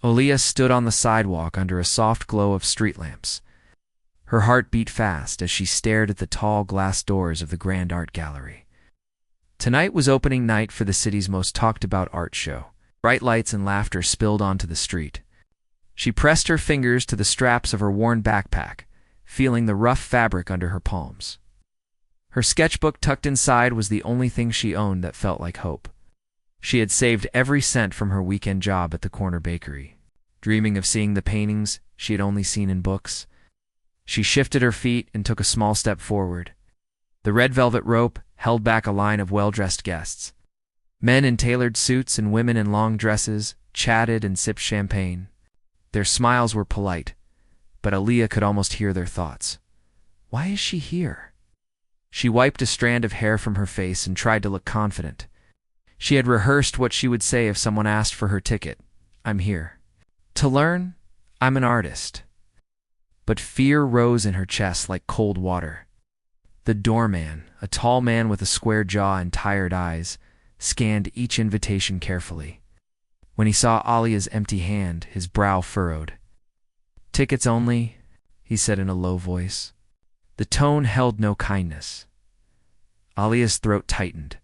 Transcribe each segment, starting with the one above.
Aaliyah stood on the sidewalk under a soft glow of street lamps. Her heart beat fast as she stared at the tall glass doors of the Grand Art Gallery. Tonight was opening night for the city's most talked-about art show. Bright lights and laughter spilled onto the street. She pressed her fingers to the straps of her worn backpack, feeling the rough fabric under her palms. Her sketchbook tucked inside was the only thing she owned that felt like hope. She had saved every cent from her weekend job at the corner bakery, dreaming of seeing the paintings she had only seen in books. She shifted her feet and took a small step forward. The red velvet rope held back a line of well-dressed guests. Men in tailored suits and women in long dresses chatted and sipped champagne. Their smiles were polite, but Aaliyah could almost hear their thoughts. Why is she here? She wiped a strand of hair from her face and tried to look confident. She had rehearsed what she would say if someone asked for her ticket. I'm here. To learn, I'm an artist. But fear rose in her chest like cold water. The doorman, a tall man with a square jaw and tired eyes, scanned each invitation carefully. When he saw Aaliyah's empty hand, his brow furrowed. Tickets only, he said in a low voice. The tone held no kindness. Aaliyah's throat tightened.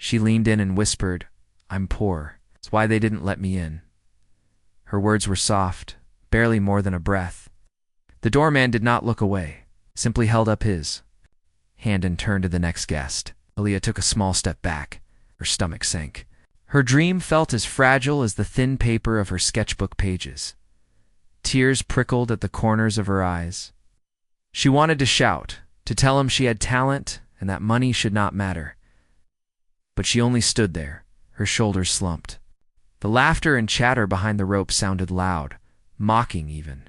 She leaned in and whispered, I'm poor. It's why they didn't let me in. Her words were soft, barely more than a breath. The doorman did not look away, simply held up his hand and turned to the next guest. Aaliyah took a small step back. Her stomach sank. Her dream felt as fragile as the thin paper of her sketchbook pages. Tears prickled at the corners of her eyes. She wanted to shout, to tell him she had talent and that money should not matter. But she only stood there, her shoulders slumped. The laughter and chatter behind the rope sounded loud, mocking even.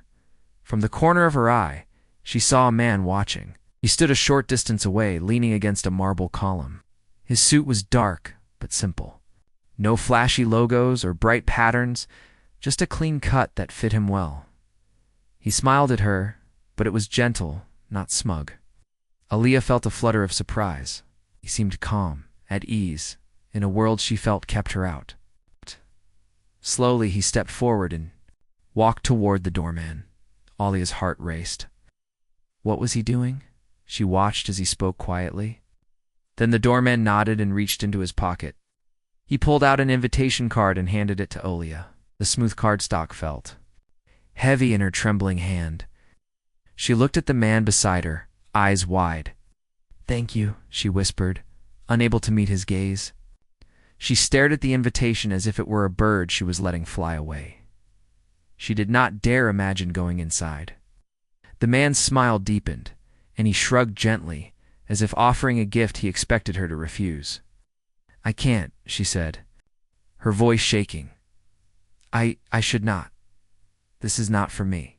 From the corner of her eye, she saw a man watching. He stood a short distance away, leaning against a marble column. His suit was dark, but simple. No flashy logos or bright patterns, just a clean cut that fit him well. He smiled at her, but it was gentle, not smug. Aaliyah felt a flutter of surprise. He seemed calm, at ease, in a world she felt kept her out. Slowly he stepped forward and walked toward the doorman. Aaliyah's heart raced. What was he doing? She watched as he spoke quietly. Then the doorman nodded and reached into his pocket. He pulled out an invitation card and handed it to Aaliyah. The smooth cardstock felt heavy in her trembling hand. She looked at the man beside her, eyes wide. Thank you, she whispered, unable to meet his gaze. She stared at the invitation as if it were a bird she was letting fly away. She did not dare imagine going inside. The man's smile deepened, and he shrugged gently, as if offering a gift he expected her to refuse. I can't, she said, her voice shaking. I should not. This is not for me.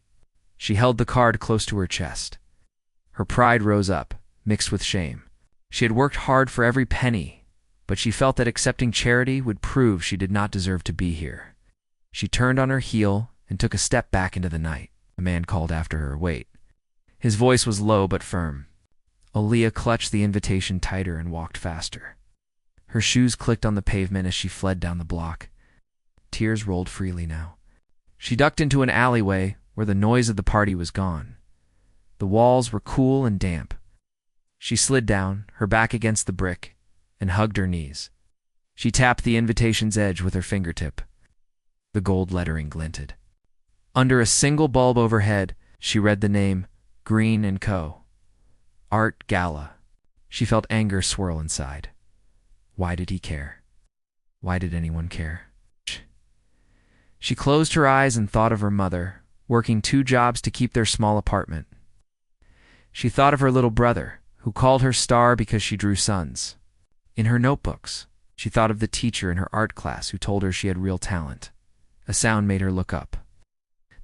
She held the card close to her chest. Her pride rose up, mixed with shame. She had worked hard for every penny, but she felt that accepting charity would prove she did not deserve to be here. She turned on her heel and took a step back into the night. A man called after her, wait. His voice was low but firm. Aaliyah clutched the invitation tighter and walked faster. Her shoes clicked on the pavement as she fled down the block. Tears rolled freely now. She ducked into an alleyway where the noise of the party was gone. The walls were cool and damp. She slid down, her back against the brick, and hugged her knees. She tapped the invitation's edge with her fingertip. The gold lettering glinted. Under a single bulb overhead, she read the name, Green & Co. Art Gala. She felt anger swirl inside. Why did he care? Why did anyone care? She closed her eyes and thought of her mother, working 2 jobs to keep their small apartment. She thought of her little brother, who called her star because she drew suns. In her notebooks, she thought of the teacher in her art class who told her she had real talent. A sound made her look up.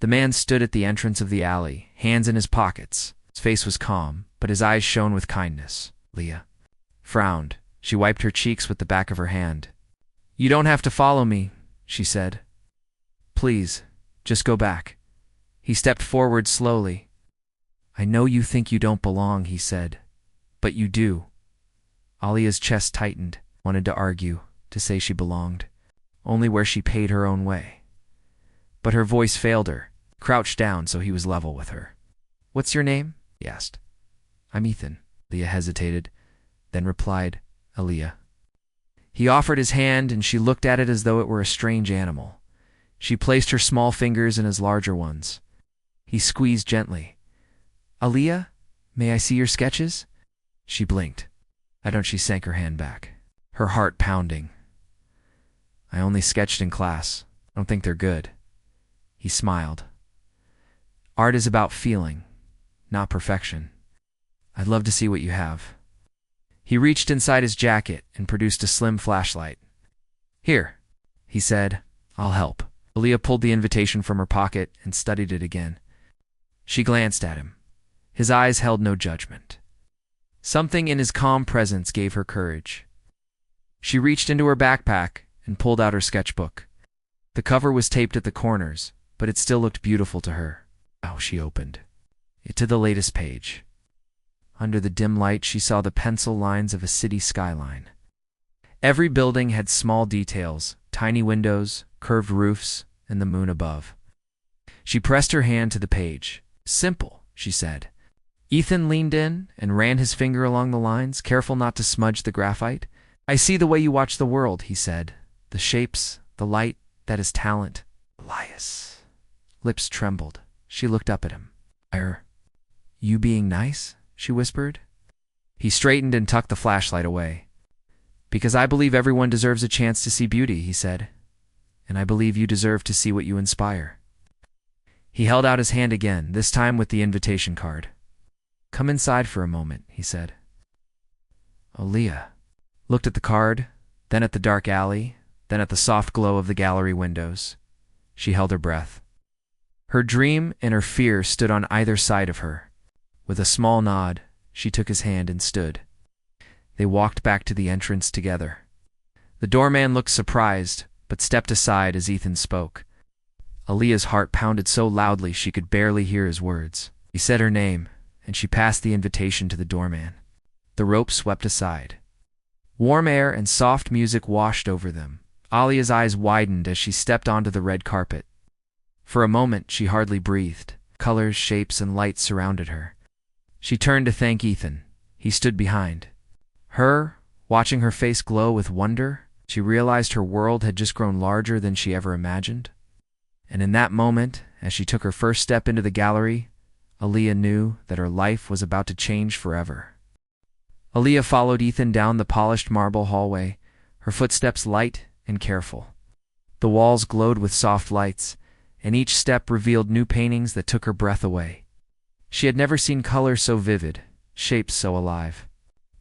The man stood at the entrance of the alley, hands in his pockets. His face was calm, but his eyes shone with kindness. Leah frowned. She wiped her cheeks with the back of her hand. You don't have to follow me, she said. Please, just go back. He stepped forward slowly. I know you think you don't belong, he said. But you do. Aaliyah's chest tightened, wanted to argue, to say she belonged, only where she paid her own way. But her voice failed her. Crouched down so he was level with her. "What's your name?" he asked. "I'm Ethan." Leah hesitated, then replied, "Aaliyah." He offered his hand, and she looked at it as though it were a strange animal. She placed her small fingers in his larger ones. He squeezed gently. "Aaliyah, may I see your sketches?" She blinked. She sank her hand back, her heart pounding. "I only sketched in class. I don't think they're good." He smiled. "Art is about feeling, not perfection. I'd love to see what you have." He reached inside his jacket and produced a slim flashlight. "Here," he said, "I'll help." Aaliyah pulled the invitation from her pocket and studied it again. She glanced at him. His eyes held no judgment. Something in his calm presence gave her courage. She reached into her backpack and pulled out her sketchbook. The cover was taped at the corners, but it still looked beautiful to her. She opened it to the latest page. Under the dim light, she saw the pencil lines of a city skyline. Every building had small details, tiny windows, curved roofs, and the moon above. She pressed her hand to the page. "Simple," she said. Ethan leaned in and ran his finger along the lines, careful not to smudge the graphite. "I see the way you watch the world," he said. "The shapes, the light, that is talent." Elias. Lips trembled. She looked up at him. You being nice?" she whispered. He straightened and tucked the flashlight away. "Because I believe everyone deserves a chance to see beauty," he said. "And I believe you deserve to see what you inspire." He held out his hand again, this time with the invitation card. "Come inside for a moment," he said. Aaliyah looked at the card, then at the dark alley, then at the soft glow of the gallery windows. She held her breath. Her dream and her fear stood on either side of her. With a small nod, she took his hand and stood. They walked back to the entrance together. The doorman looked surprised, but stepped aside as Ethan spoke. Aaliyah's heart pounded so loudly she could barely hear his words. He said her name, and she passed the invitation to the doorman. The rope swept aside. Warm air and soft music washed over them. Aaliyah's eyes widened as she stepped onto the red carpet. For a moment, she hardly breathed. Colors, shapes, and lights surrounded her. She turned to thank Ethan. He stood behind her, watching her face glow with wonder. She realized her world had just grown larger than she ever imagined. And in that moment, as she took her first step into the gallery, Aaliyah knew that her life was about to change forever. Aaliyah followed Ethan down the polished marble hallway, her footsteps light and careful. The walls glowed with soft lights, and each step revealed new paintings that took her breath away. She had never seen color so vivid, shapes so alive.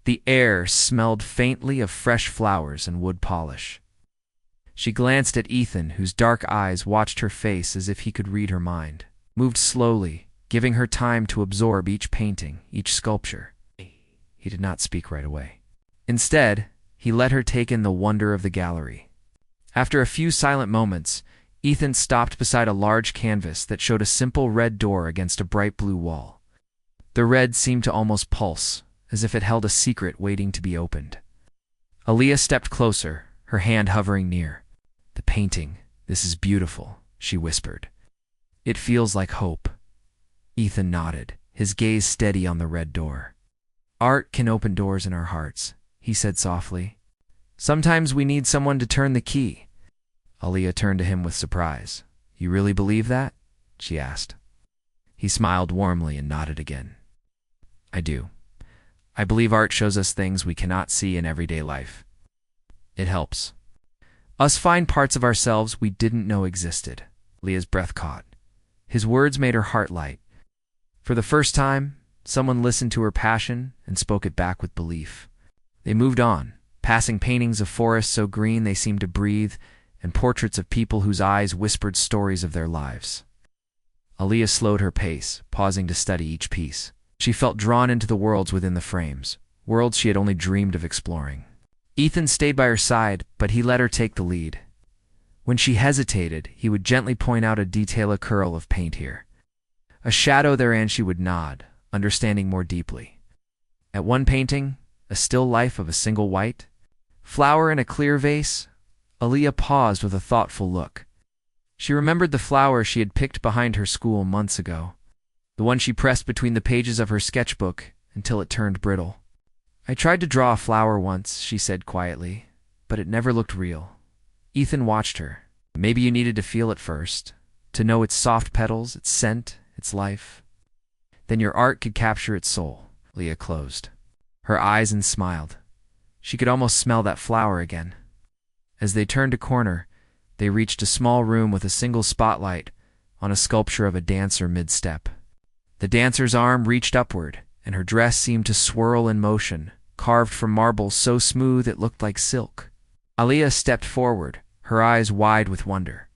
The air smelled faintly of fresh flowers and wood polish. She glanced at Ethan, whose dark eyes watched her face as if he could read her mind, moved slowly, giving her time to absorb each painting, each sculpture. He did not speak right away. Instead, he let her take in the wonder of the gallery. After a few silent moments, Ethan stopped beside a large canvas that showed a simple red door against a bright blue wall. The red seemed to almost pulse, as if it held a secret waiting to be opened. Aaliyah stepped closer, her hand hovering near. "The painting, this is beautiful," she whispered. "It feels like hope." Ethan nodded, his gaze steady on the red door. "Art can open doors in our hearts," he said softly. "Sometimes we need someone to turn the key." Aaliyah turned to him with surprise. "You really believe that?" she asked. He smiled warmly and nodded again. "I do. I believe art shows us things we cannot see in everyday life. It helps us find parts of ourselves we didn't know existed." Leah's breath caught. His words made her heart light. For the first time, someone listened to her passion and spoke it back with belief. They moved on, passing paintings of forests so green they seemed to breathe, and portraits of people whose eyes whispered stories of their lives. Aaliyah slowed her pace, pausing to study each piece. She felt drawn into the worlds within the frames, worlds she had only dreamed of exploring. Ethan stayed by her side, but he let her take the lead. When she hesitated, he would gently point out a detail, a curl of paint here, a shadow there, and she would nod, understanding more deeply. At one painting, a still life of a single white flower in a clear vase, Aaliyah paused with a thoughtful look. She remembered the flower she had picked behind her school months ago, the one she pressed between the pages of her sketchbook until it turned brittle. "I tried to draw a flower once," she said quietly, "but it never looked real." Ethan watched her. "Maybe you needed to feel it first, to know its soft petals, its scent, its life. Then your art could capture its soul." Leah closed her eyes and smiled. She could almost smell that flower again. As they turned a corner, they reached a small room with a single spotlight on a sculpture of a dancer mid-step. The dancer's arm reached upward, and her dress seemed to swirl in motion, carved from marble so smooth it looked like silk. Aliyah stepped forward, her eyes wide with wonder.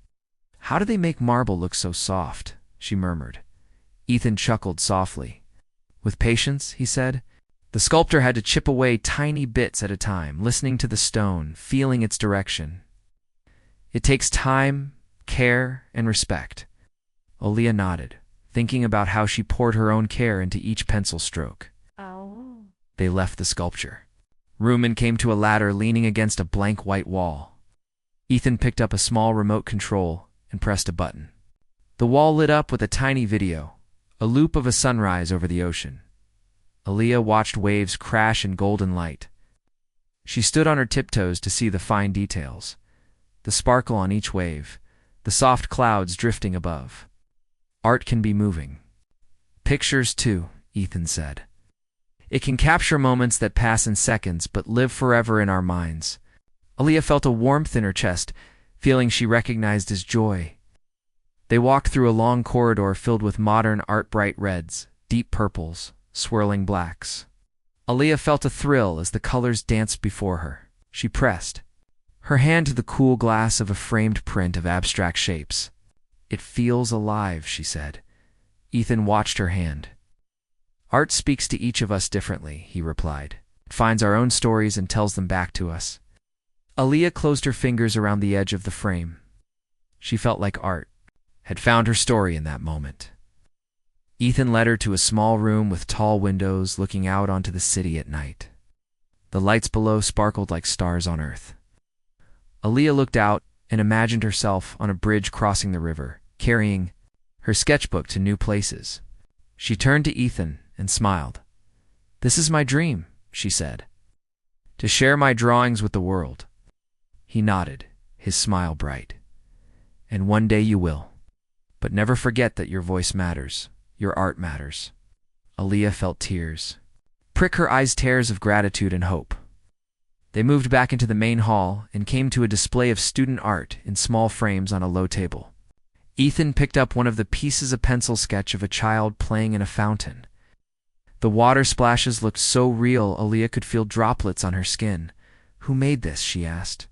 "How do they make marble look so soft?" she murmured. Ethan chuckled softly. "With patience," he said. The sculptor had to chip away tiny bits at a time, listening to the stone, feeling its direction. "It takes time, care, and respect." Aliyah nodded, thinking about how she poured her own care into each pencil stroke. Oh. They left the sculpture room and came to a ladder leaning against a blank white wall. Ethan picked up a small remote control and pressed a button. The wall lit up with a tiny video, a loop of a sunrise over the ocean. Aliyah watched waves crash in golden light. She stood on her tiptoes to see the fine details, the sparkle on each wave, the soft clouds drifting above. "Art can be moving. Pictures too," Ethan said. "It can capture moments that pass in seconds but live forever in our minds." Aliyah felt a warmth in her chest, feeling she recognized his joy. They walked through a long corridor filled with modern art, bright reds, deep purples, swirling blacks. Aliyah felt a thrill as the colors danced before her. She pressed her hand to the cool glass of a framed print of abstract shapes. "It feels alive," she said. Ethan watched her hand. "Art speaks to each of us differently," he replied. "It finds our own stories and tells them back to us." Aliyah closed her fingers around the edge of the frame. She felt like art had found her story in that moment. Ethan led her to a small room with tall windows looking out onto the city at night. The lights below sparkled like stars on earth. Aliyah looked out and imagined herself on a bridge crossing the river, carrying her sketchbook to new places. She turned to Ethan and smiled. "This is my dream," she said. "To share my drawings with the world." He nodded, his smile bright. "And one day you will. But never forget that your voice matters. Your art matters." Aliyah felt tears prick her eyes, tears of gratitude and hope. They moved back into the main hall and came to a display of student art in small frames on a low table. Ethan picked up one of the pieces of pencil sketch of a child playing in a fountain. The water splashes looked so real Aliyah could feel droplets on her skin. "Who made this?" she asked.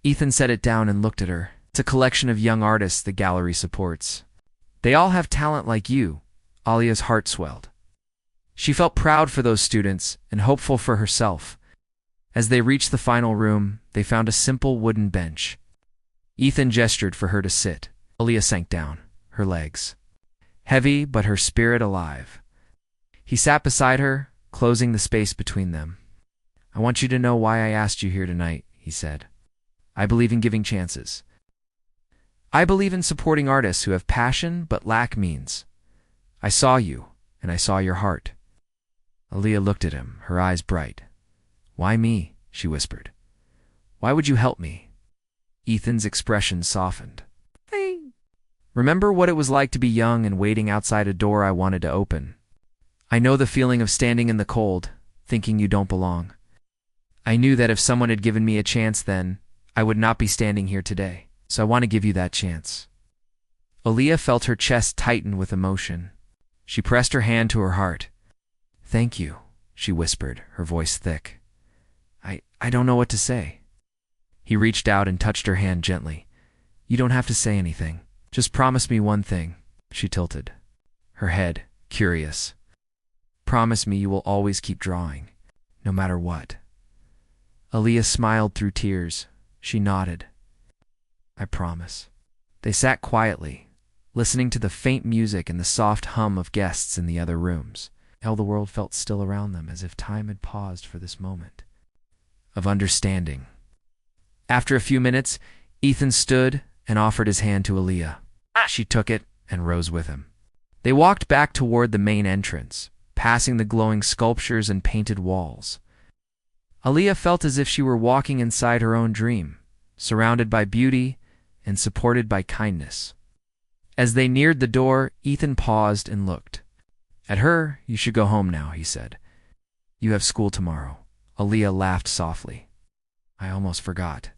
Ethan set it down and looked at her. "It's a collection of young artists the gallery supports. They all have talent like you." Aliyah's heart swelled. She felt proud for those students and hopeful for herself. As they reached the final room, they found a simple wooden bench. Ethan gestured for her to sit. Aliyah sank down, her legs heavy but her spirit alive. He sat beside her, closing the space between them. "I want you to know why I asked you here tonight," he said. "I believe in giving chances. I believe in supporting artists who have passion but lack means. I saw you, and I saw your heart." Aliyah looked at him, her eyes bright. "Why me?" she whispered. "Why would you help me?" Ethan's expression softened. "Remember what it was like to be young and waiting outside a door I wanted to open. I know the feeling of standing in the cold, thinking you don't belong. I knew that if someone had given me a chance then, I would not be standing here today. So I want to give you that chance." Aliyah felt her chest tighten with emotion. She pressed her hand to her heart. "Thank you," she whispered, her voice thick. I don't know what to say." He reached out and touched her hand gently. "You don't have to say anything. Just promise me one thing." She tilted her head, curious. "Promise me you will always keep drawing, no matter what." Aliyah smiled through tears. She nodded. "I promise." They sat quietly, listening to the faint music and the soft hum of guests in the other rooms. All the world felt still around them, as if time had paused for this moment of understanding. After a few minutes, Ethan stood and offered his hand to Aaliyah. She took it and rose with him. They walked back toward the main entrance, passing the glowing sculptures and painted walls. Aaliyah felt as if she were walking inside her own dream, surrounded by beauty and supported by kindness. As they neared the door, Ethan paused and looked. At her, "You should go home now," he said. "You have school tomorrow." Aaliyah laughed softly. "I almost forgot."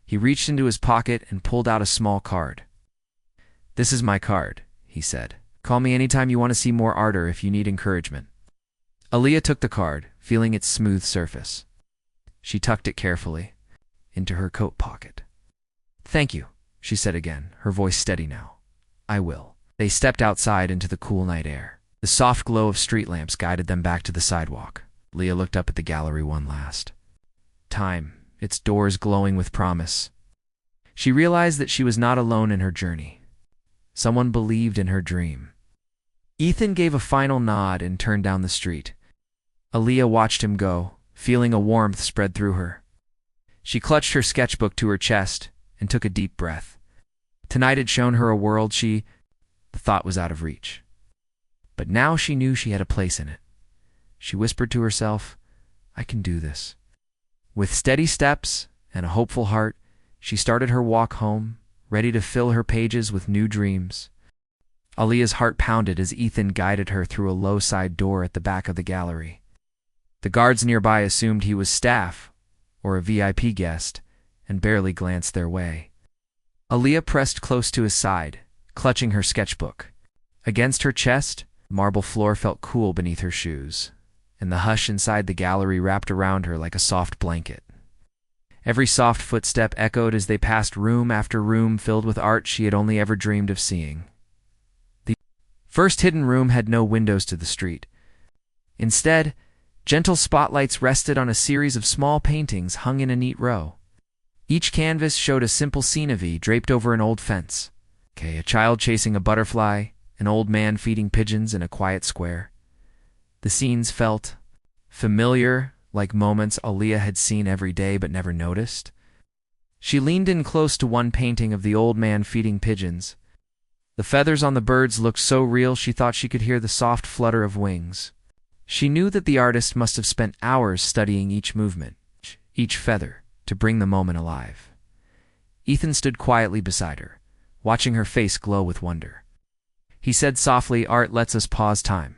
He reached into his pocket and pulled out a small card. "This is my card," he said. "Call me anytime you want to see more art or if you need encouragement." Aaliyah took the card, feeling its smooth surface. She tucked it carefully into her coat pocket. "Thank you," she said again, her voice steady now. "I will." They stepped outside into the cool night air. The soft glow of street lamps guided them back to the sidewalk. Leah looked up at the gallery one last time, its doors glowing with promise. She realized that she was not alone in her journey. Someone believed in her dream. Ethan gave a final nod and turned down the street. Aaliyah watched him go, feeling a warmth spread through her. She clutched her sketchbook to her chest and took a deep breath. Tonight had shown her a world the thought was out of reach. But now she knew she had a place in it. She whispered to herself, "I can do this." With steady steps and a hopeful heart, she started her walk home, ready to fill her pages with new dreams. Aaliyah's heart pounded as Ethan guided her through a low side door at the back of the gallery. The guards nearby assumed he was staff or a VIP guest and barely glanced their way. Aaliyah pressed close to his side, clutching her sketchbook. Against her chest, the marble floor felt cool beneath her shoes, and the hush inside the gallery wrapped around her like a soft blanket. Every soft footstep echoed as they passed room after room filled with art she had only ever dreamed of seeing. The first hidden room had no windows to the street. Instead, gentle spotlights rested on a series of small paintings hung in a neat row. Each canvas showed a simple scene draped over an old fence. A child chasing a butterfly, an old man feeding pigeons in a quiet square. The scenes felt familiar, like moments Aaliyah had seen every day but never noticed. She leaned in close to one painting of the old man feeding pigeons. The feathers on the birds looked so real she thought she could hear the soft flutter of wings. She knew that the artist must have spent hours studying each movement, each feather, to bring the moment alive. Ethan stood quietly beside her, watching her face glow with wonder. He said softly, "Art lets us pause time."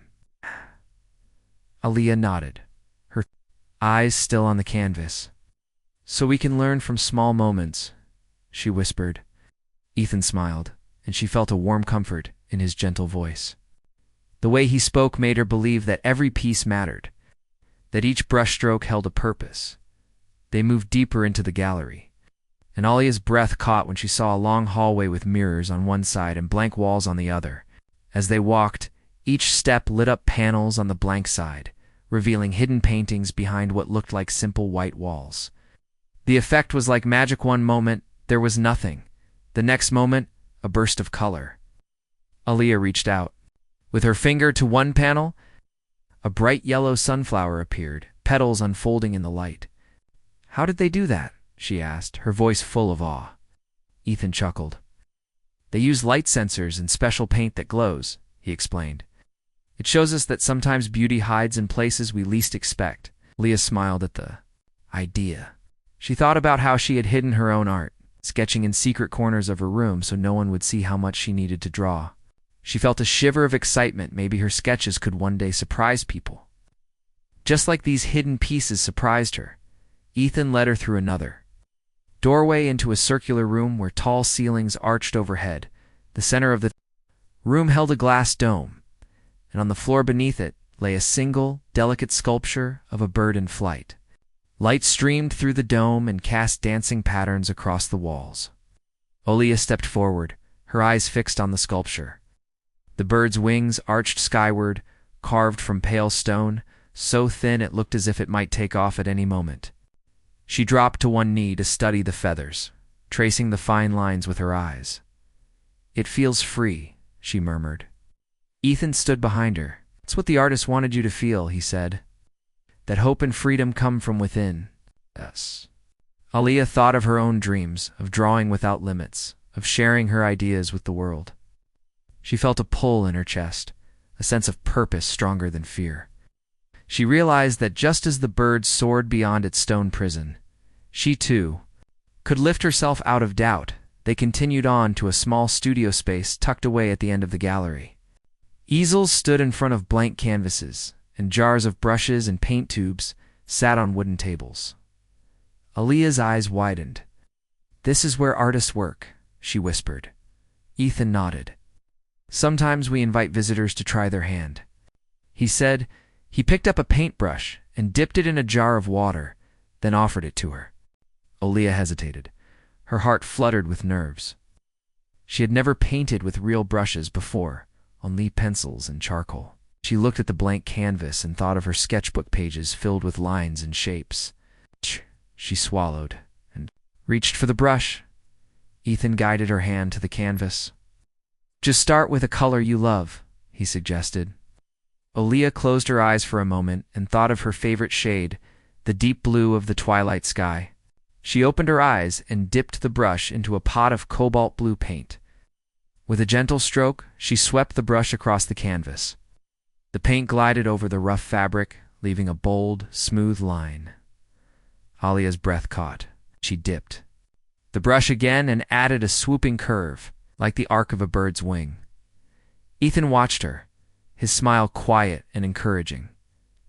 Aaliyah nodded, her eyes still on the canvas. "So we can learn from small moments," she whispered. Ethan smiled, and she felt a warm comfort in his gentle voice. The way he spoke made her believe that every piece mattered, that each brushstroke held a purpose. They moved deeper into the gallery, and Aaliyah's breath caught when she saw a long hallway with mirrors on one side and blank walls on the other. As they walked, each step lit up panels on the blank side, revealing hidden paintings behind what looked like simple white walls. The effect was like magic. One moment, there was nothing. The next moment, a burst of color. Aaliyah reached out. With her finger to one panel, a bright yellow sunflower appeared, petals unfolding in the light. "How did they do that?" she asked, her voice full of awe. Ethan chuckled. "They use light sensors and special paint that glows," he explained. "It shows us that sometimes beauty hides in places we least expect." Leah smiled at the idea. She thought about how she had hidden her own art, sketching in secret corners of her room so no one would see how much she needed to draw. She felt a shiver of excitement. Maybe her sketches could one day surprise people. Just like these hidden pieces surprised her, Ethan led her through another doorway into a circular room where tall ceilings arched overhead. The center of the room held a glass dome, and on the floor beneath it lay a single, delicate sculpture of a bird in flight. Light streamed through the dome and cast dancing patterns across the walls. Aaliyah stepped forward, her eyes fixed on the sculpture. The bird's wings arched skyward, carved from pale stone, so thin it looked as if it might take off at any moment. She dropped to one knee to study the feathers, tracing the fine lines with her eyes. "It feels free," she murmured. Ethan stood behind her. "It's what the artist wanted you to feel," he said. "That hope and freedom come from within us." Aaliyah thought of her own dreams, of drawing without limits, of sharing her ideas with the world. She felt a pull in her chest, a sense of purpose stronger than fear. She realized that just as the bird soared beyond its stone prison, she too could lift herself out of doubt. They continued on to a small studio space tucked away at the end of the gallery. Easels stood in front of blank canvases, and jars of brushes and paint tubes sat on wooden tables. Aaliyah's eyes widened. "This is where artists work," she whispered. Ethan nodded. "Sometimes we invite visitors to try their hand," he said. He picked up a paintbrush and dipped it in a jar of water, then offered it to her. Aaliyah hesitated. Her heart fluttered with nerves. She had never painted with real brushes before, only pencils and charcoal. She looked at the blank canvas and thought of her sketchbook pages filled with lines and shapes. She swallowed and reached for the brush. Ethan guided her hand to the canvas. "Just start with a color you love," he suggested. Aaliyah closed her eyes for a moment and thought of her favorite shade, the deep blue of the twilight sky. She opened her eyes and dipped the brush into a pot of cobalt blue paint. With a gentle stroke, she swept the brush across the canvas. The paint glided over the rough fabric, leaving a bold, smooth line. Aaliyah's breath caught. She dipped the brush again and added a swooping curve, like the arc of a bird's wing. Ethan watched her, his smile quiet and encouraging.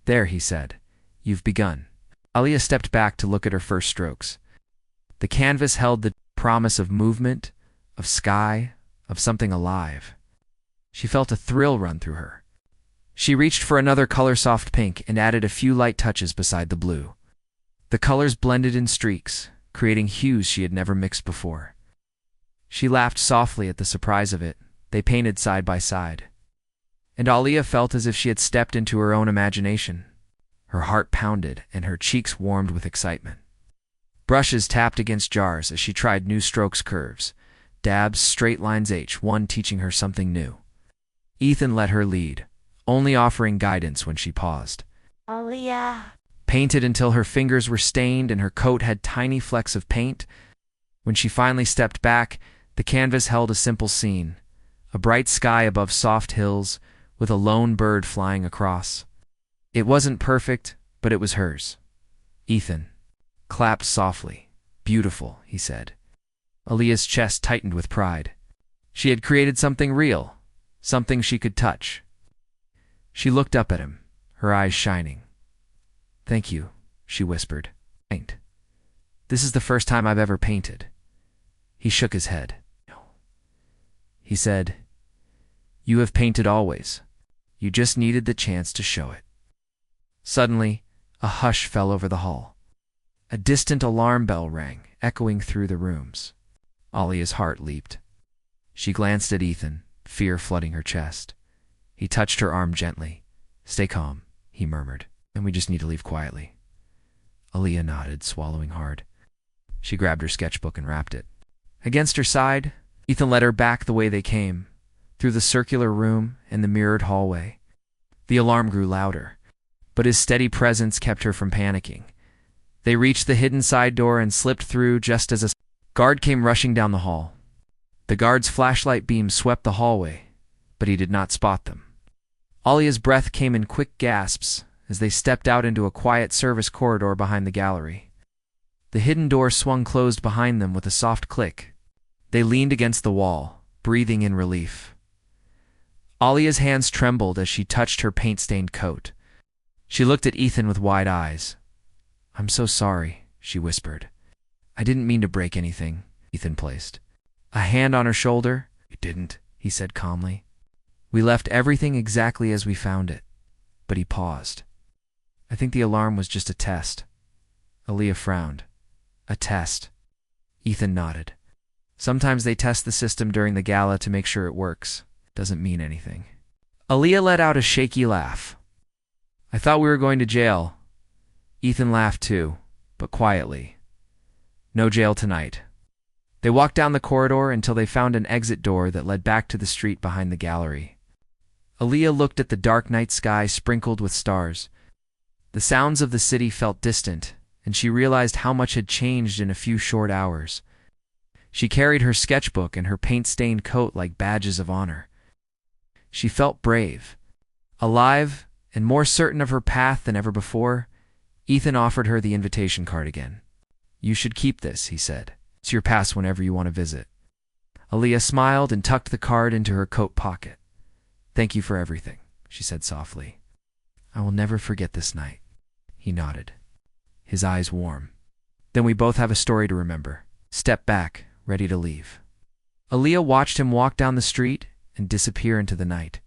"There," he said. "You've begun." Aaliyah stepped back to look at her first strokes. The canvas held the promise of movement, of sky, of something alive. She felt a thrill run through her. She reached for another color-soft pink and added a few light touches beside the blue. The colors blended in streaks, creating hues she had never mixed before. She laughed softly at the surprise of it. They painted side by side. And Aaliyah felt as if she had stepped into her own imagination. Her heart pounded and her cheeks warmed with excitement. Brushes tapped against jars as she tried new strokes, curves, dabs, straight lines, one teaching her something new. Ethan let her lead, only offering guidance when she paused. Aaliyah painted until her fingers were stained and her coat had tiny flecks of paint. When she finally stepped back, the canvas held a simple scene, a bright sky above soft hills with a lone bird flying across. It wasn't perfect, but it was hers. Ethan clapped softly. "Beautiful," he said. Aaliyah's chest tightened with pride. She had created something real, something she could touch. She looked up at him, her eyes shining. "Thank you," she whispered. "Paint. This is the first time I've ever painted." He shook his head. "No." He said, "You have painted always. You just needed the chance to show it." Suddenly, a hush fell over the hall. A distant alarm bell rang, echoing through the rooms. Aaliyah's heart leaped. She glanced at Ethan, fear flooding her chest. He touched her arm gently. "Stay calm," he murmured, "and we just need to leave quietly." Aaliyah nodded, swallowing hard. She grabbed her sketchbook and wrapped it. Against her side, Ethan led her back the way they came, through the circular room and the mirrored hallway. The alarm grew louder, but his steady presence kept her from panicking. They reached the hidden side door and slipped through just as a guard came rushing down the hall. The guard's flashlight beam swept the hallway, but he did not spot them. Aaliyah's breath came in quick gasps as they stepped out into a quiet service corridor behind the gallery. The hidden door swung closed behind them with a soft click. They leaned against the wall, breathing in relief. Aaliyah's hands trembled as she touched her paint-stained coat. She looked at Ethan with wide eyes. "I'm so sorry," she whispered. "I didn't mean to break anything." Ethan placed a hand on her shoulder. "You didn't," he said calmly. "We left everything exactly as we found it." But he paused. "I think the alarm was just a test." Aaliyah frowned. "A test?" Ethan nodded. "Sometimes they test the system during the gala to make sure it works. Doesn't mean anything." Aaliyah let out a shaky laugh. "I thought we were going to jail." Ethan laughed too, but quietly. "No jail tonight." They walked down the corridor until they found an exit door that led back to the street behind the gallery. Aaliyah looked at the dark night sky sprinkled with stars. The sounds of the city felt distant, and she realized how much had changed in a few short hours. She carried her sketchbook and her paint-stained coat like badges of honor. She felt brave, alive, and more certain of her path than ever before. Ethan offered her the invitation card again. "You should keep this," he said. "It's your pass whenever you want to visit." Aaliyah smiled and tucked the card into her coat pocket. "Thank you for everything," she said softly. "I will never forget this night." He nodded, his eyes warm. "Then we both have a story to remember." Step back, ready to leave. Aaliyah watched him walk down the street and disappear into the night.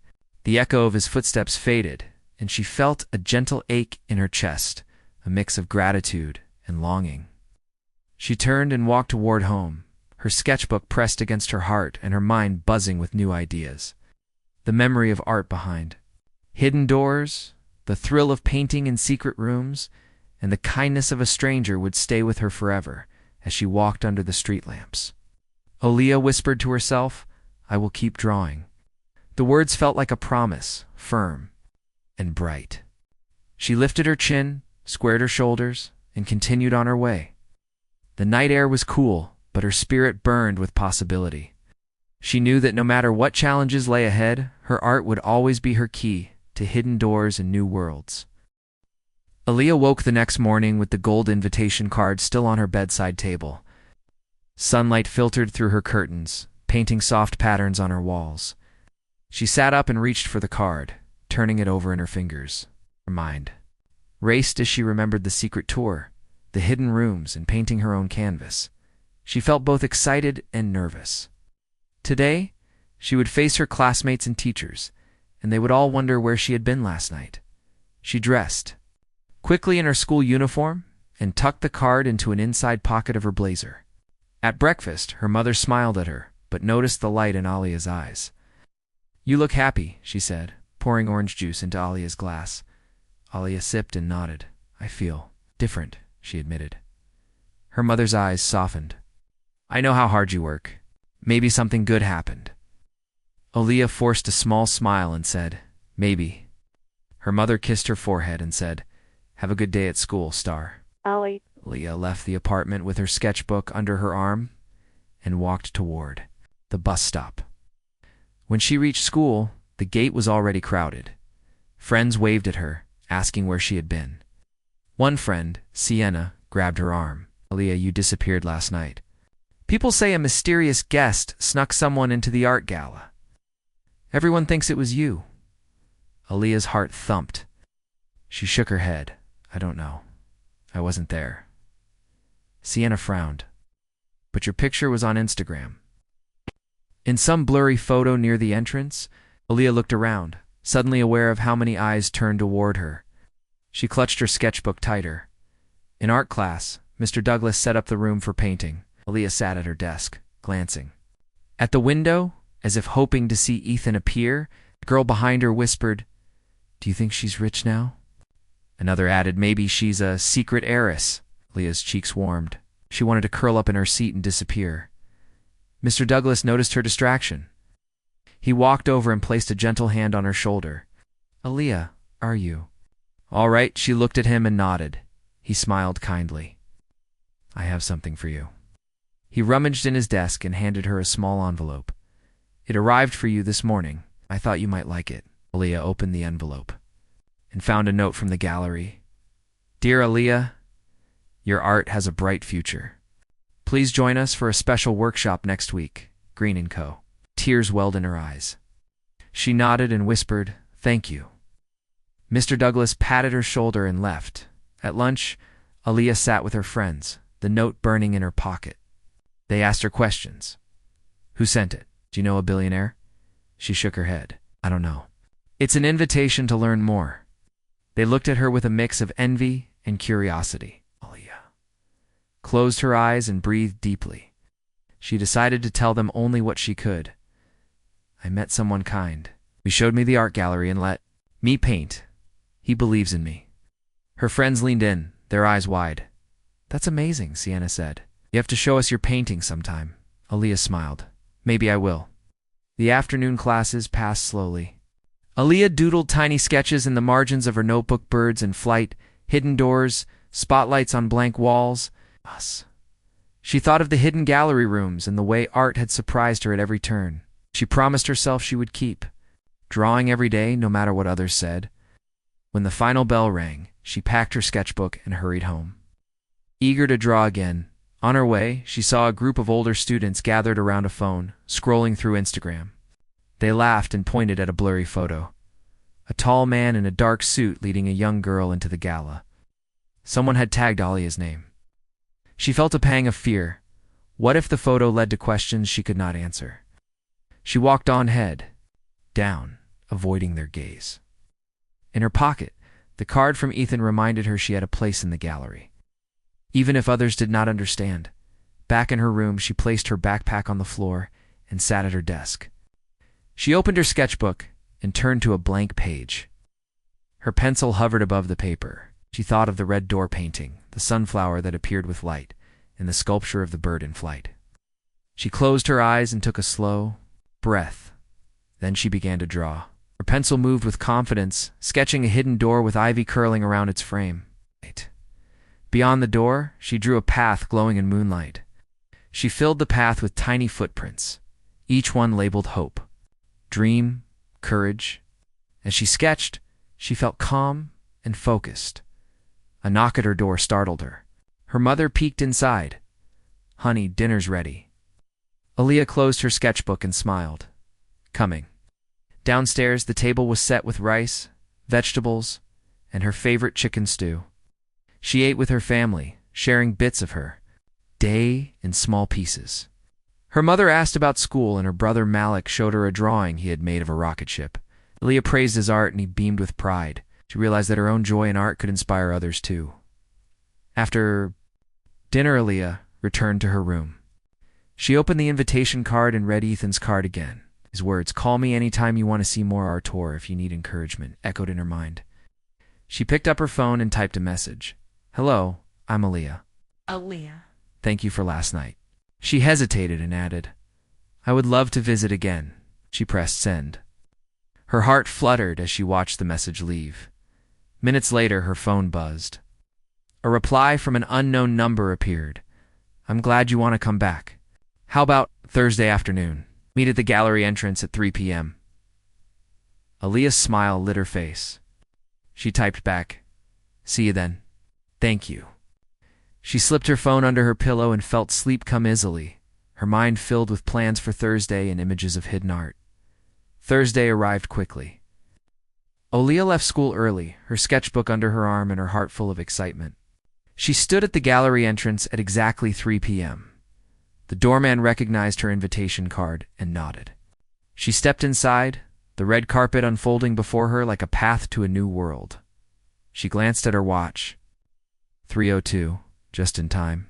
The echo of his footsteps faded, and she felt a gentle ache in her chest, a mix of gratitude and longing. She turned and walked toward home, her sketchbook pressed against her heart and her mind buzzing with new ideas. The memory of art behind, hidden doors, the thrill of painting in secret rooms, and the kindness of a stranger would stay with her forever as she walked under the street lamps. Aaliyah whispered to herself, "I will keep drawing." The words felt like a promise, firm and bright. She lifted her chin, squared her shoulders, and continued on her way. The night air was cool, but her spirit burned with possibility. She knew that no matter what challenges lay ahead, her art would always be her key to hidden doors and new worlds. Aaliyah woke the next morning with the gold invitation card still on her bedside table. Sunlight filtered through her curtains, painting soft patterns on her walls. She sat up and reached for the card, turning it over in her fingers. Her mind raced as she remembered the secret tour, the hidden rooms, and painting her own canvas. She felt both excited and nervous. Today, she would face her classmates and teachers, and they would all wonder where she had been last night. She dressed quickly in her school uniform and tucked the card into an inside pocket of her blazer. At breakfast, her mother smiled at her, but noticed the light in Alia's eyes. "You look happy," she said, pouring orange juice into Alia's glass. Alia sipped and nodded. "I feel different," she admitted. Her mother's eyes softened. "I know how hard you work. Maybe something good happened." Aaliyah forced a small smile and said, "Maybe." Her mother kissed her forehead and said, "Have a good day at school, Star." Aaliyah left the apartment with her sketchbook under her arm and walked toward the bus stop. When she reached school, the gate was already crowded. Friends waved at her, asking where she had been. One friend, Sienna, grabbed her arm. "Aaliyah, you disappeared last night. People say a mysterious guest snuck someone into the art gala. Everyone thinks it was you." Aaliyah's heart thumped. She shook her head. "I don't know. I wasn't there." Sienna frowned. "But your picture was on Instagram." In some blurry photo near the entrance, Aaliyah looked around, suddenly aware of how many eyes turned toward her. She clutched her sketchbook tighter. In art class, Mr. Douglas set up the room for painting. Aaliyah sat at her desk, glancing. At the window, as if hoping to see Ethan appear, the girl behind her whispered, "Do you think she's rich now?" Another added, "Maybe she's a secret heiress." Leah's cheeks warmed. She wanted to curl up in her seat and disappear. Mr. Douglas noticed her distraction. He walked over and placed a gentle hand on her shoulder. "Aaliyah, are you?" "All right." She looked at him and nodded. He smiled kindly. "I have something for you." He rummaged in his desk and handed her a small envelope. "It arrived for you this morning. I thought you might like it." Aaliyah opened the envelope and found a note from the gallery. "Dear Aaliyah, your art has a bright future. Please join us for a special workshop next week. Green & Co." Tears welled in her eyes. She nodded and whispered, "Thank you." Mr. Douglas patted her shoulder and left. At lunch, Aaliyah sat with her friends, the note burning in her pocket. They asked her questions. "Who sent it? Do you know a billionaire?" She shook her head. "I don't know." "It's an invitation to learn more." They looked at her with a mix of envy and curiosity. Aaliyah closed her eyes and breathed deeply. She decided to tell them only what she could. "I met someone kind. He showed me the art gallery and let me paint. He believes in me." Her friends leaned in, their eyes wide. "That's amazing," Sienna said. "You have to show us your painting sometime." Aaliyah smiled. "Maybe I will." The afternoon classes passed slowly. Aaliyah doodled tiny sketches in the margins of her notebook: birds in flight, hidden doors, spotlights on blank walls. Us. She thought of the hidden gallery rooms and the way art had surprised her at every turn. She promised herself she would keep drawing every day, no matter what others said. When the final bell rang, she packed her sketchbook and hurried home. Eager to draw again, on her way, she saw a group of older students gathered around a phone, scrolling through Instagram. They laughed and pointed at a blurry photo. A tall man in a dark suit leading a young girl into the gala. Someone had tagged Alia's name. She felt a pang of fear. What if the photo led to questions she could not answer? She walked on head down, avoiding their gaze. In her pocket, the card from Ethan reminded her she had a place in the gallery. Even if others did not understand, back in her room she placed her backpack on the floor and sat at her desk. She opened her sketchbook and turned to a blank page. Her pencil hovered above the paper. She thought of the red door painting, the sunflower that appeared with light, and the sculpture of the bird in flight. She closed her eyes and took a slow breath. Then she began to draw. Her pencil moved with confidence, sketching a hidden door with ivy curling around its frame. Beyond the door, she drew a path glowing in moonlight. She filled the path with tiny footprints, each one labeled hope, dream, courage. As she sketched, she felt calm and focused. A knock at her door startled her. Her mother peeked inside. "Honey, dinner's ready." Aaliyah closed her sketchbook and smiled. "Coming." Downstairs, the table was set with rice, vegetables, and her favorite chicken stew. She ate with her family, sharing bits of her day in small pieces. Her mother asked about school, and her brother Malik showed her a drawing he had made of a rocket ship. Aaliyah praised his art, and he beamed with pride. She realized that her own joy in art could inspire others too. After dinner, Aaliyah returned to her room. She opened the invitation card and read Ethan's card again. His words, "Call me anytime you want to see more art or if you need encouragement," echoed in her mind. She picked up her phone and typed a message. "Hello, I'm Aaliyah. Aaliyah. Thank you for last night." She hesitated and added, "I would love to visit again." She pressed send. Her heart fluttered as she watched the message leave. Minutes later, her phone buzzed. A reply from an unknown number appeared. "I'm glad you want to come back. How about Thursday afternoon? Meet at the gallery entrance at 3 p.m. Aaliyah's smile lit her face. She typed back, "See you then. Thank you." She slipped her phone under her pillow and felt sleep come easily, her mind filled with plans for Thursday and images of hidden art. Thursday arrived quickly. Aaliyah left school early, her sketchbook under her arm and her heart full of excitement. She stood at the gallery entrance at exactly 3 p.m. The doorman recognized her invitation card and nodded. She stepped inside, the red carpet unfolding before her like a path to a new world. She glanced at her watch. 3:02, just in time.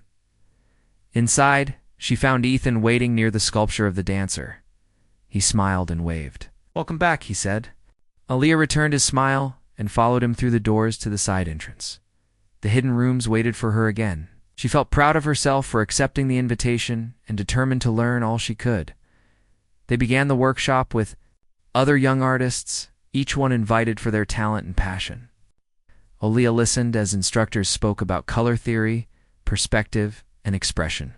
Inside, she found Ethan waiting near the sculpture of the dancer. He smiled and waved. "Welcome back," he said. Aaliyah returned his smile and followed him through the doors to the side entrance. The hidden rooms waited for her again. She felt proud of herself for accepting the invitation and determined to learn all she could. They began the workshop with other young artists, each one invited for their talent and passion. Aaliyah listened as instructors spoke about color theory, perspective, and expression.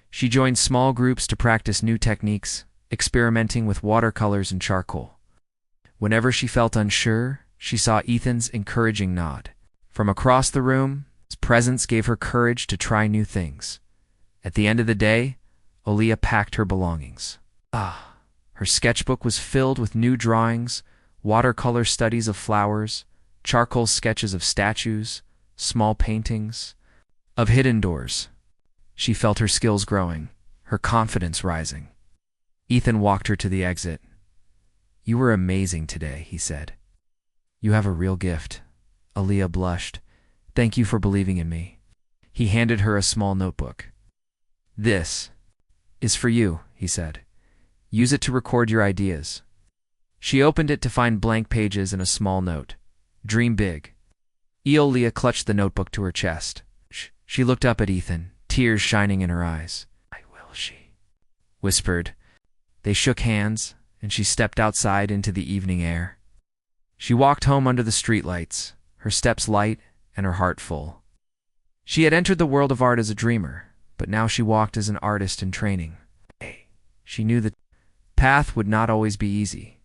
She joined small groups to practice new techniques, experimenting with watercolors and charcoal. Whenever she felt unsure, she saw Ethan's encouraging nod. From across the room, his presence gave her courage to try new things. At the end of the day, Aaliyah packed her belongings. Her sketchbook was filled with new drawings, watercolor studies of flowers, charcoal sketches of statues, small paintings, of hidden doors. She felt her skills growing, her confidence rising. Ethan walked her to the exit. "You were amazing today," he said. "You have a real gift." Aaliyah blushed. "Thank you for believing in me." He handed her a small notebook. "This is for you," he said. "Use it to record your ideas." She opened it to find blank pages and a small note. "Dream big." Aaliyah clutched the notebook to her chest. She looked up at Ethan, tears shining in her eyes. "I will," she whispered. They shook hands, and she stepped outside into the evening air. She walked home under the streetlights, her steps light and her heart full. She had entered the world of art as a dreamer, but now she walked as an artist in training. She knew the path would not always be easy,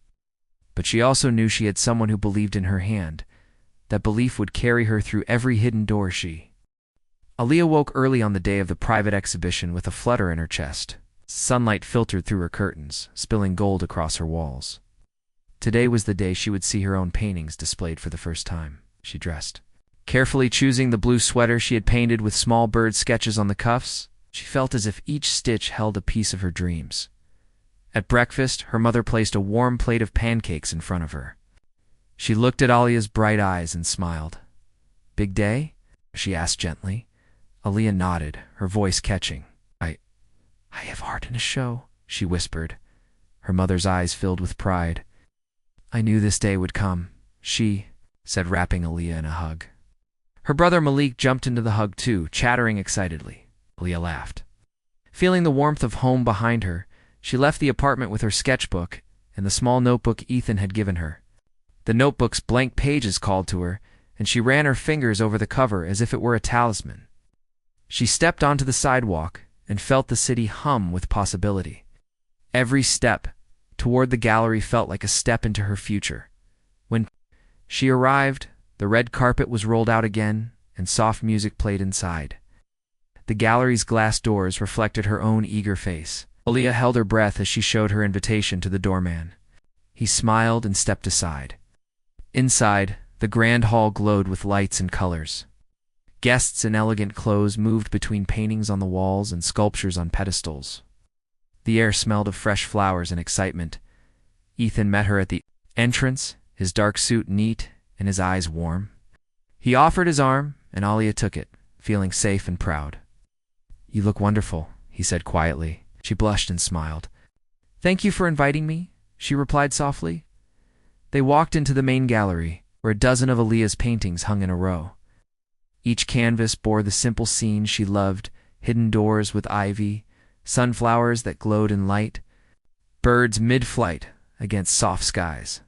but she also knew she had someone who believed in her hand. That belief would carry her through every hidden door. Aaliyah woke early on the day of the private exhibition with a flutter in her chest. Sunlight filtered through her curtains, spilling gold across her walls. Today was the day she would see her own paintings displayed for the first time. She dressed, carefully choosing the blue sweater she had painted with small bird sketches on the cuffs. She felt as if each stitch held a piece of her dreams. At breakfast, her mother placed a warm plate of pancakes in front of her. She looked at Aaliyah's bright eyes and smiled. "Big day?" she asked gently. Aaliyah nodded, her voice catching. I have art in a show," she whispered. Her mother's eyes filled with pride. "I knew this day would come," she said, wrapping Aaliyah in a hug. Her brother Malik jumped into the hug too, chattering excitedly. Aaliyah laughed. Feeling the warmth of home behind her, she left the apartment with her sketchbook and the small notebook Ethan had given her. The notebook's blank pages called to her, and she ran her fingers over the cover as if it were a talisman. She stepped onto the sidewalk and felt the city hum with possibility. Every step toward the gallery felt like a step into her future. When she arrived, the red carpet was rolled out again, and soft music played inside. The gallery's glass doors reflected her own eager face. Aaliyah held her breath as she showed her invitation to the doorman. He smiled and stepped aside. Inside, the grand hall glowed with lights and colors. Guests in elegant clothes moved between paintings on the walls and sculptures on pedestals. The air smelled of fresh flowers and excitement. Ethan met her at the entrance, his dark suit neat and his eyes warm. He offered his arm, and Aaliyah took it, feeling safe and proud. "You look wonderful," he said quietly. She blushed and smiled. "Thank you for inviting me," she replied softly. They walked into the main gallery, where a dozen of Aaliyah's paintings hung in a row. Each canvas bore the simple scenes she loved: hidden doors with ivy, sunflowers that glowed in light, birds mid-flight against soft skies.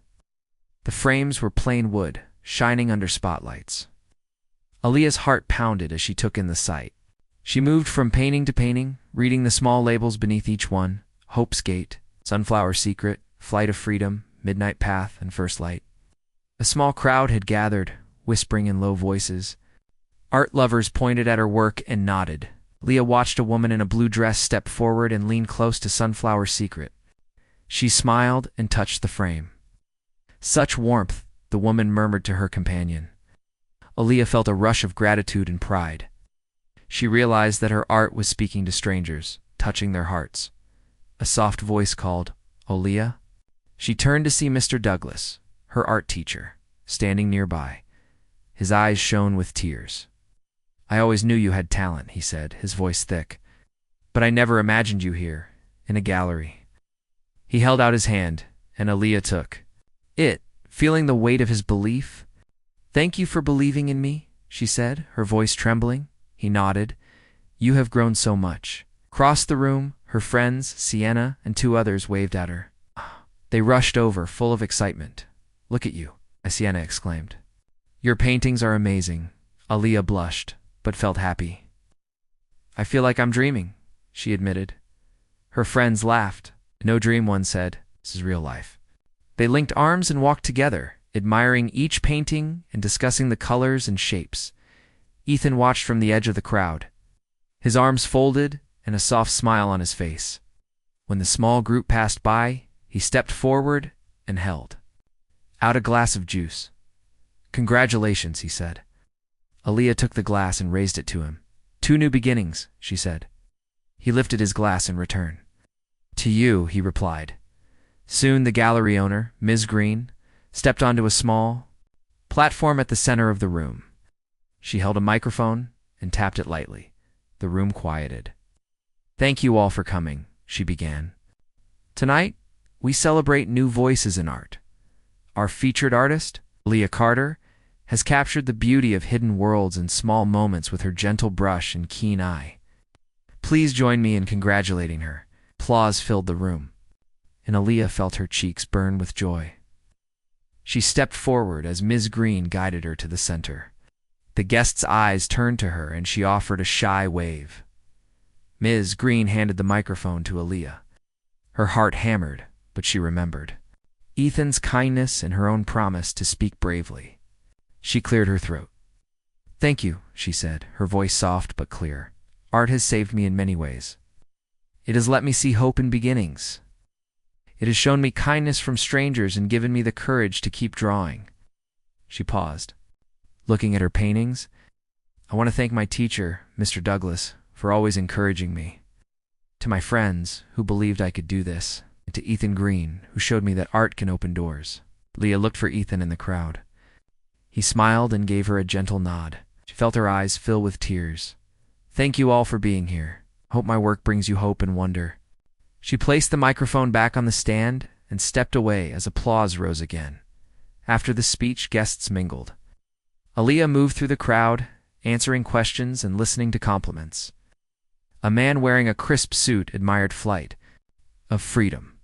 The frames were plain wood, shining under spotlights. Aaliyah's heart pounded as she took in the sight. She moved from painting to painting, reading the small labels beneath each one: Hope's Gate, Sunflower Secret, Flight of Freedom, Midnight Path, and First Light. A small crowd had gathered, whispering in low voices. Art lovers pointed at her work and nodded. Leah watched a woman in a blue dress step forward and lean close to Sunflower Secret. She smiled and touched the frame. "Such warmth," the woman murmured to her companion. Aaliyah felt a rush of gratitude and pride. She realized that her art was speaking to strangers, touching their hearts. A soft voice called, "Aaliyah?" She turned to see Mr. Douglas, her art teacher, standing nearby. His eyes shone with tears. "I always knew you had talent," he said, his voice thick. "But I never imagined you here, in a gallery." He held out his hand, and Aaliyah took it, feeling the weight of his belief. "Thank you for believing in me," she said, her voice trembling. He nodded. "You have grown so much." Across the room, her friends, Sienna and two others, waved at her. They rushed over, full of excitement. "Look at you," Sienna exclaimed. "Your paintings are amazing." Aaliyah blushed, but felt happy. "I feel like I'm dreaming," she admitted. Her friends laughed. "No dream," one said. "This is real life." They linked arms and walked together, admiring each painting and discussing the colors and shapes. Ethan watched from the edge of the crowd, his arms folded and a soft smile on his face. When the small group passed by, he stepped forward and held out a glass of juice. "Congratulations," he said. Aaliyah took the glass and raised it to him. "2 new beginnings," she said. He lifted his glass in return. "To you," he replied. Soon the gallery owner, Ms. Green, stepped onto a small platform at the center of the room. She held a microphone and tapped it lightly. The room quieted. "Thank you all for coming," she began. "Tonight, we celebrate new voices in art. Our featured artist, Leah Carter, has captured the beauty of hidden worlds and small moments with her gentle brush and keen eye. Please join me in congratulating her." Applause filled the room, and Aaliyah felt her cheeks burn with joy. She stepped forward as Ms. Green guided her to the center. The guests' eyes turned to her, and she offered a shy wave. Ms. Green handed the microphone to Aaliyah. Her heart hammered, but she remembered Ethan's kindness and her own promise to speak bravely. She cleared her throat. "Thank you," she said, her voice soft but clear. "Art has saved me in many ways. It has let me see hope in beginnings. It has shown me kindness from strangers and given me the courage to keep drawing." She paused, looking at her paintings. "I want to thank my teacher, Mr. Douglas, for always encouraging me. To my friends, who believed I could do this. And to Ethan Green, who showed me that art can open doors." Leah looked for Ethan in the crowd. He smiled and gave her a gentle nod. She felt her eyes fill with tears. "Thank you all for being here. Hope my work brings you hope and wonder." She placed the microphone back on the stand and stepped away as applause rose again. After the speech, guests mingled. Aaliyah moved through the crowd, answering questions and listening to compliments. A man wearing a crisp suit admired flight of freedom.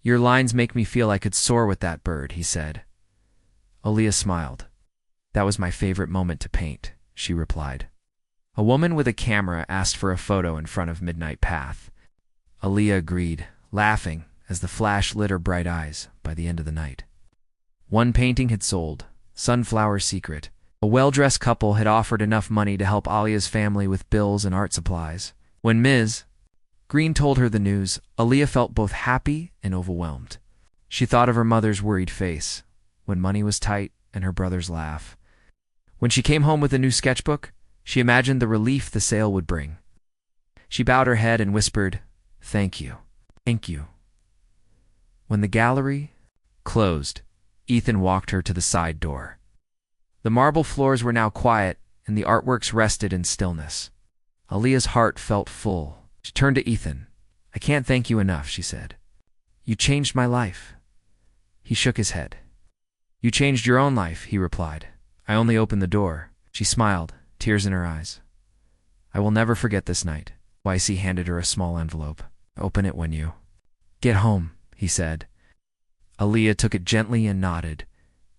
"Your lines make me feel I could soar with that bird," he said. Aaliyah smiled. "That was my favorite moment to paint," she replied. A woman with a camera asked for a photo in front of Midnight Path. Aaliyah agreed, laughing as the flash lit her bright eyes by the end of the night. One painting had sold, Sunflower Secret. A well-dressed couple had offered enough money to help Aaliyah's family with bills and art supplies. When Ms. Green told her the news, Aaliyah felt both happy and overwhelmed. She thought of her mother's worried face when money was tight and her brother's laugh. When she came home with a new sketchbook, she imagined the relief the sale would bring. She bowed her head and whispered, "Thank you. Thank you." When the gallery closed, Ethan walked her to the side door. The marble floors were now quiet, and the artworks rested in stillness. Aaliyah's heart felt full. She turned to Ethan. "I can't thank you enough," she said. "You changed my life." He shook his head. "You changed your own life," he replied. "I only opened the door." She smiled, tears in her eyes. "I will never forget this night." YC handed her a small envelope. "Open it when you get home," he said. Aaliyah took it gently and nodded.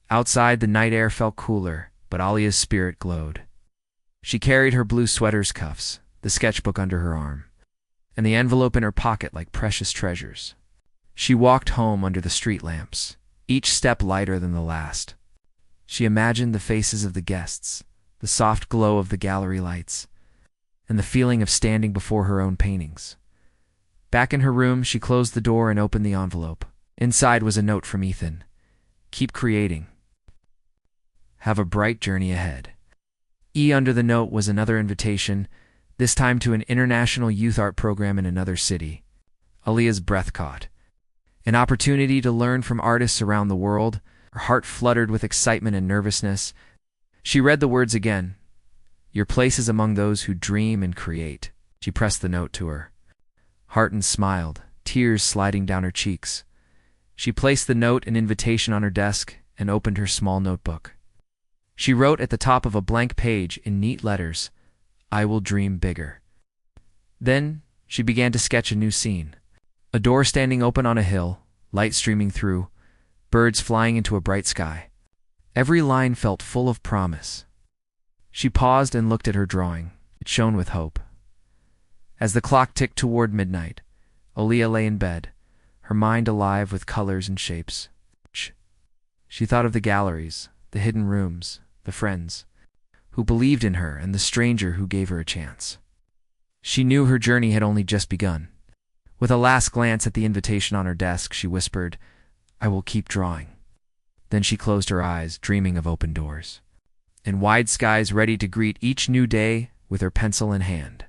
Outside, the night air felt cooler, but Aaliyah's spirit glowed. She carried her blue sweater's cuffs, the sketchbook under her arm, and the envelope in her pocket like precious treasures. She walked home under the street lamps, each step lighter than the last. She imagined the faces of the guests, the soft glow of the gallery lights, and the feeling of standing before her own paintings. Back in her room, she closed the door and opened the envelope. Inside was a note from Ethan. "Keep creating. Have a bright journey ahead." Under the note was another invitation, this time to an international youth art program in another city. Aaliyah's breath caught. An opportunity to learn from artists around the world. Her heart fluttered with excitement and nervousness. She read the words again. "Your place is among those who dream and create." She pressed the note to her. Harton smiled, tears sliding down her cheeks. She placed the note and invitation on her desk and opened her small notebook. She wrote at the top of a blank page in neat letters, "I will dream bigger." Then she began to sketch a new scene. A door standing open on a hill, light streaming through, birds flying into a bright sky. Every line felt full of promise. She paused and looked at her drawing. It shone with hope. As the clock ticked toward midnight, Aaliyah lay in bed, her mind alive with colors and shapes. She thought of the galleries, the hidden rooms, the friends who believed in her, and the stranger who gave her a chance. She knew her journey had only just begun. With a last glance at the invitation on her desk, she whispered, "I will keep drawing." Then she closed her eyes, dreaming of open doors and wide skies ready to greet each new day with her pencil in hand.